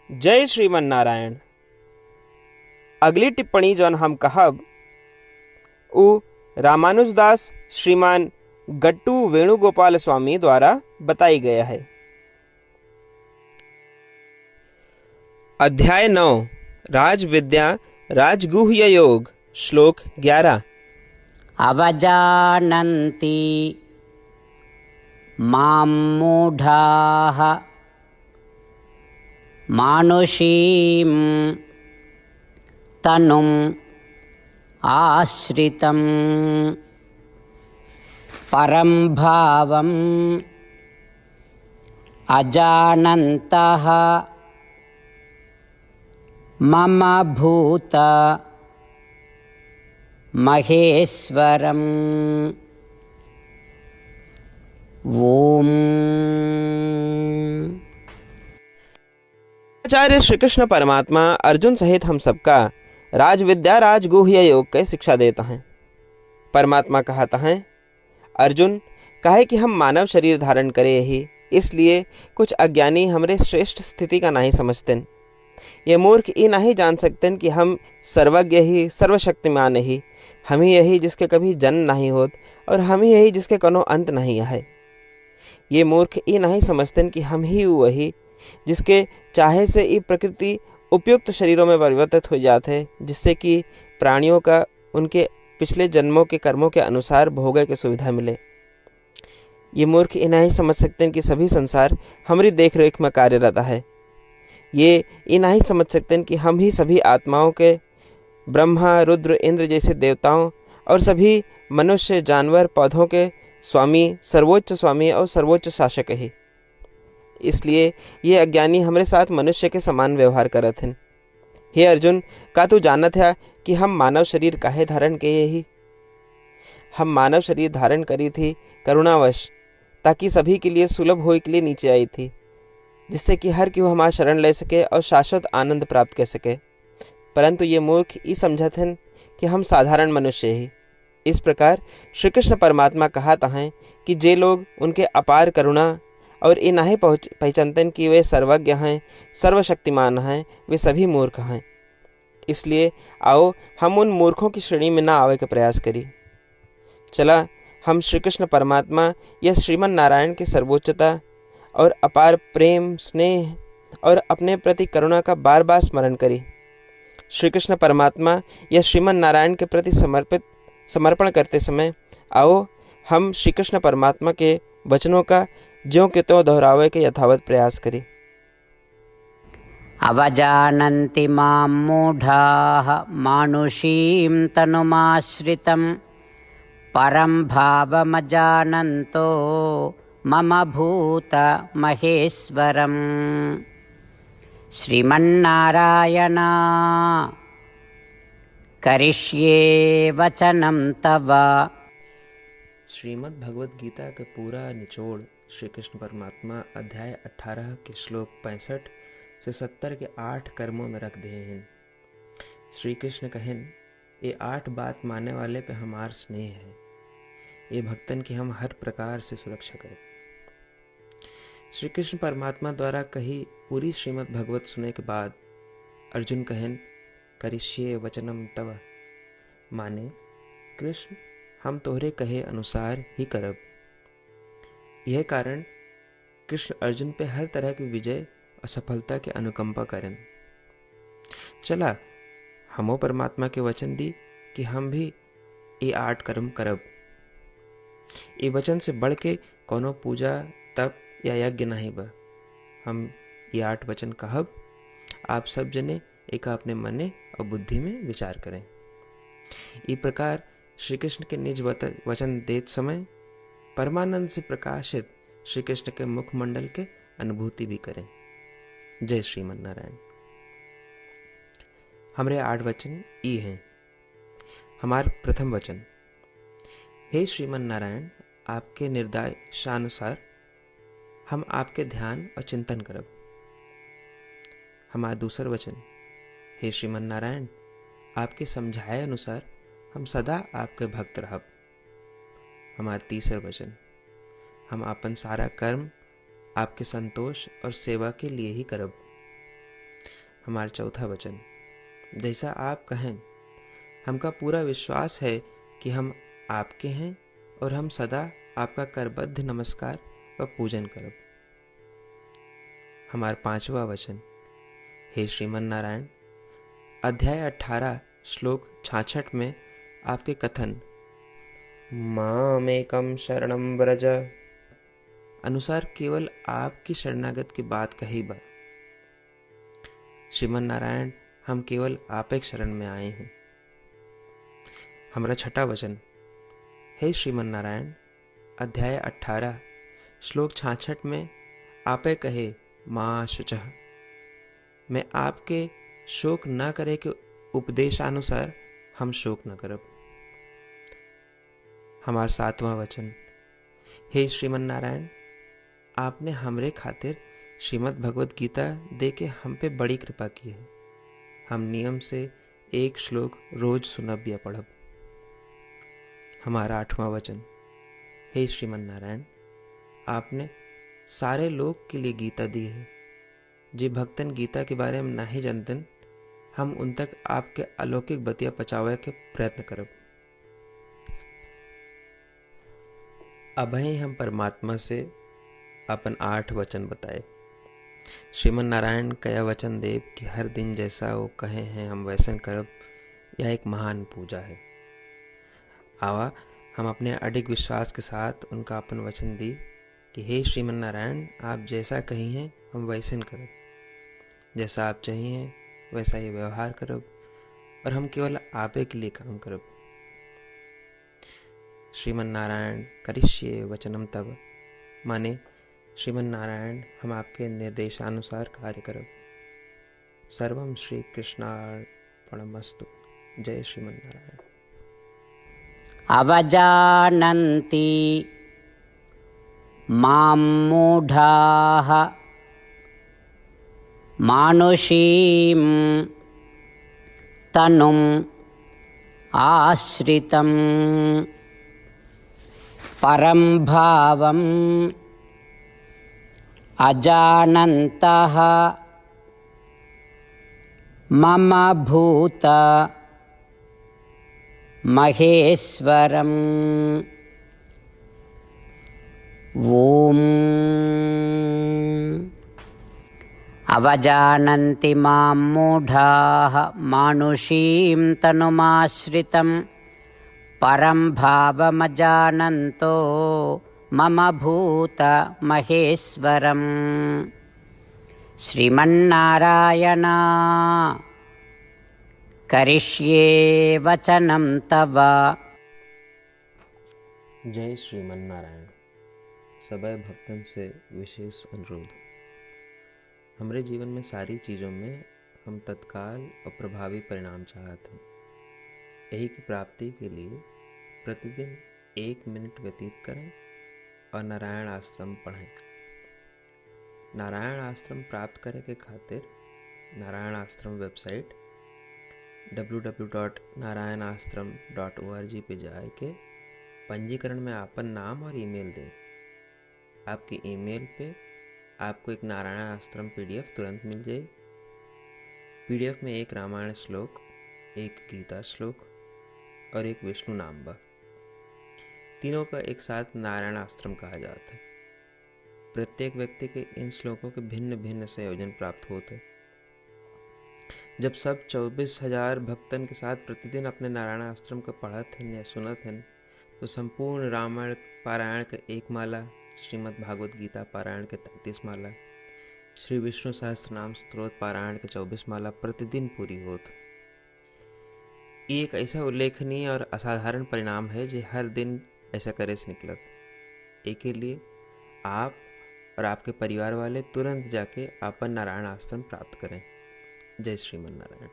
जय श्रीमन नारायण। अगली टिप्पणी जौन हम कहब उ रामानुजदास श्रीमान गट्टू वेणुगोपाल स्वामी द्वारा बताई गया है। अध्याय 9 राजविद्या राजगुह्य योग श्लोक 11। अवजानन्ति मां मूढाः मानुषीं तनुम् आश्रितं परं भावम् अजानन्तः मम भूत महेश्वरम्। ओम। आचार्य श्री कृष्ण परमात्मा अर्जुन सहित हम सबका राजविद्या राजगुह्य योग की शिक्षा देता है। परमात्मा कहता है, अर्जुन कहे कि हम मानव शरीर धारण करे ही, इसलिए कुछ अज्ञानी हमरे श्रेष्ठ स्थिति का नहीं समझते। ये मूर्ख ये नहीं जान सकते कि हम सर्वज्ञ ही सर्वशक्तिमान ही, हम ही यही जिसके कभी जन्म नहीं होत और हम ही यही जिसके कोनो अंत नहीं है। ये मूर्ख ये नहीं समझते कि हम ही वही जिसके चाहे से ये प्रकृति उपयुक्त शरीरों में परिवर्तित हो जाते हैं, जिससे कि प्राणियों का उनके पिछले जन्मों के कर्मों के अनुसार भोग की सुविधा मिले। ये मूर्ख ये नहीं समझ सकते कि सभी संसार हमारी देख रेख में कार्यरत है। ये नहीं समझ सकते कि हम ही सभी आत्माओं के ब्रह्मा रुद्र इंद्र जैसे देवताओं और सभी मनुष्य जानवर पौधों के स्वामी, सर्वोच्च स्वामी और सर्वोच्च शासक ही। इसलिए ये अज्ञानी हमारे साथ मनुष्य के समान व्यवहार करत हैं। हे अर्जुन, का तू जानत है कि हम मानव शरीर काहे धारण किए ही? हम मानव शरीर धारण करी थी करुणावश, ताकि सभी के लिए सुलभ होने के लिए नीचे आई थी, जिससे कि हर कोई हमारा शरण ले सके और शाश्वत आनंद प्राप्त कर सके। परंतु ये मूर्ख ये समझते हैं कि हम साधारण मनुष्य ही। इस प्रकार श्री कृष्ण परमात्मा कहता है कि जे लोग उनके अपार करुणा और ये नहीं पहचानते कि वे सर्वज्ञ हैं, सर्वशक्तिमान हैं, वे सभी मूर्ख हैं। इसलिए आओ हम उन मूर्खों की श्रेणी में ना आवे का प्रयास करी। चला हम श्री कृष्ण परमात्मा या श्रीमन नारायण की सर्वोच्चता और अपार प्रेम स्नेह और अपने प्रति करुणा का बार बार स्मरण करी। श्री कृष्ण परमात्मा या श्रीमन नारायण के प्रति समर्पण करते समय आओ हम श्री कृष्ण परमात्मा के वचनों का ज्यों के त्यों दोहरावे के यथावत प्रयास करें। अवजानन्ति मां मूढाः मानुषीं तनुमाश्रितं परं भावमजानन्तो मम भूत महेश्वरम्। श्रीमन्नारायण करिष्ये वचनं तव। श्रीमद् भगवद गीता का पूरा निचोड़ श्री कृष्ण परमात्मा अध्याय 18 के श्लोक 65 से 70 के 8 कर्मों में रख दिए हैं। श्री कृष्ण कहें, ये 8 बात मानने वाले पे हमार स्नेह है, ये भक्तन की हम हर प्रकार से सुरक्षा करें। श्री कृष्ण परमात्मा द्वारा कही पूरी श्रीमद् भगवत सुने के बाद अर्जुन कहें, करिष्ये वचनम तव, माने कृष्ण हम तोहरे कहे अनुसार ही करब। यह कारण कृष्ण अर्जुन पे हर तरह की विजय और सफलता के अनुकंपा करें। चला हमो परमात्मा के वचन दी कि हम भी ये 8 कर्म करब। ये वचन से बढ़ के कोनो पूजा तप या यज्ञ नहीं बा। हम ये 8 वचन कहब, आप सब जने एक अपने मने और बुद्धि में विचार करें। इस प्रकार श्री कृष्ण के निज वचन देते समय परमानंद से प्रकाशित श्री कृष्ण के मुखमंडल के अनुभूति भी करें। जय श्रीमन नारायण। हमारे 8 वचन ई हैं। हमार प्रथम वचन, हे श्रीमन नारायण, आपके निर्देशानुसार हम आपके ध्यान और चिंतन करब। हमारा दूसर वचन, हे श्रीमन नारायण, आपके समझाए अनुसार हम सदा आपके भक्त रहब। हमारा तीसर वचन, हम अपन सारा कर्म आपके संतोष और सेवा के लिए ही करब। हमारा चौथा वचन, जैसा आप कहें। हमका पूरा विश्वास है कि हम आपके हैं और हम सदा आपका करबद्ध नमस्कार व पूजन करब। हमारा पांचवा वचन, हे श्रीमन नारायण, अध्याय 18 श्लोक 66 में आपके कथन मामेकम शरणम व्रज अनुसार केवल आपकी शरणागत की बात कही बा। श्रीमन नारायण, हम केवल आप एक शरण में आए हैं। हमारा छठा वचन, हे श्रीमन नारायण, अध्याय 18 श्लोक 66 में आपे कहे माँ शुचः, मैं आपके शोक न करे के उपदेशानुसार हम शोक न करब। हमारा सातवां वचन, हे श्रीमन नारायण, आपने हमरे खातिर श्रीमद् भगवत गीता दे के हम पे बड़ी कृपा की है। हम नियम से एक श्लोक रोज सुनब या पढ़ब। हमारा आठवां वचन, हे श्रीमन नारायण, आपने सारे लोग के लिए गीता दी है। जे भक्तन गीता के बारे में नहीं जानतन, हम उन तक आपके अलौकिक बतिया पहुंचावे के प्रयत्न करब। अबहीं हम परमात्मा से अपन 8 वचन बताए। श्रीमन नारायण कया वचन देव कि हर दिन जैसा वो कहे हैं हम वैसन करब, यह एक महान पूजा है। आवा हम अपने अडिग विश्वास के साथ उनका अपन वचन दी कि हे श्रीमन नारायण, आप जैसा कही हैं हम वैसन करब, जैसा आप चाहिए वैसा ही व्यवहार करब और हम केवल आपे के लिए काम करब। श्रीमन नारायण करिष्ये वचनम तब, माने श्रीमन नारायण हम आपके निर्देशानुसार कार्य करब। सर्वम श्री कृष्णार्पणमस्तु। जय श्रीमन नारायण। अवजानन्ति मां मूढाः मानुषीं तनुम् आश्रितं परं भावम् अजानन्तः मम भूत महेश्वरम्। ॐ अवजानन्ति मां मूढाः मानुषीं तनुमाश्रितं परं भावमजानन्तो मम भूत महेश्वरम्। श्रीमन्नारायण करिष्ये वचनं तव। जय श्रीमन नारायण। सबै भक्तन से विशेष अनुरोध, हमरे जीवन में सारी चीज़ों में हम तत्काल और प्रभावी परिणाम चाहते हैं। यही की प्राप्ति के लिए प्रतिदिन 1 मिनट व्यतीत करें और नारायण आश्रम पढ़ें। नारायण आश्रम प्राप्त करे के खातिर नारायण आश्रम वेबसाइट www.narayanashram.org पे जाए के पंजीकरण में आपन नाम और ईमेल दें। आपकी ईमेल पे आपको एक नारायण आश्रम PDF तुरंत मिल जाए। PDF में एक रामायण श्लोक, एक गीता श्लोक और एक विष्णु नाम बा। तीनों का एक साथ नारायण आश्रम कहा जाता है। प्रत्येक व्यक्ति के इन श्लोकों के भिन्न भिन्न संयोजन प्राप्त होते। जब सब 24,000 भक्तन के साथ प्रतिदिन अपने नारायण आश्रम को पढ़त हैं या सुनत हैं, तो संपूर्ण रामायण पारायण के 1 माला, श्रीमद् भागवत गीता पारायण के 33 माला, श्री विष्णु सहस्त्रनाम स्तोत्र पारायण के 24 माला प्रतिदिन पूरी होत। ये एक ऐसा उल्लेखनीय और असाधारण परिणाम है जो हर दिन ऐसा करे से निकलत। एक के लिए आप और आपके परिवार वाले तुरंत जाके अपन नारायण आश्रम प्राप्त करें। जय श्रीमन नारायण।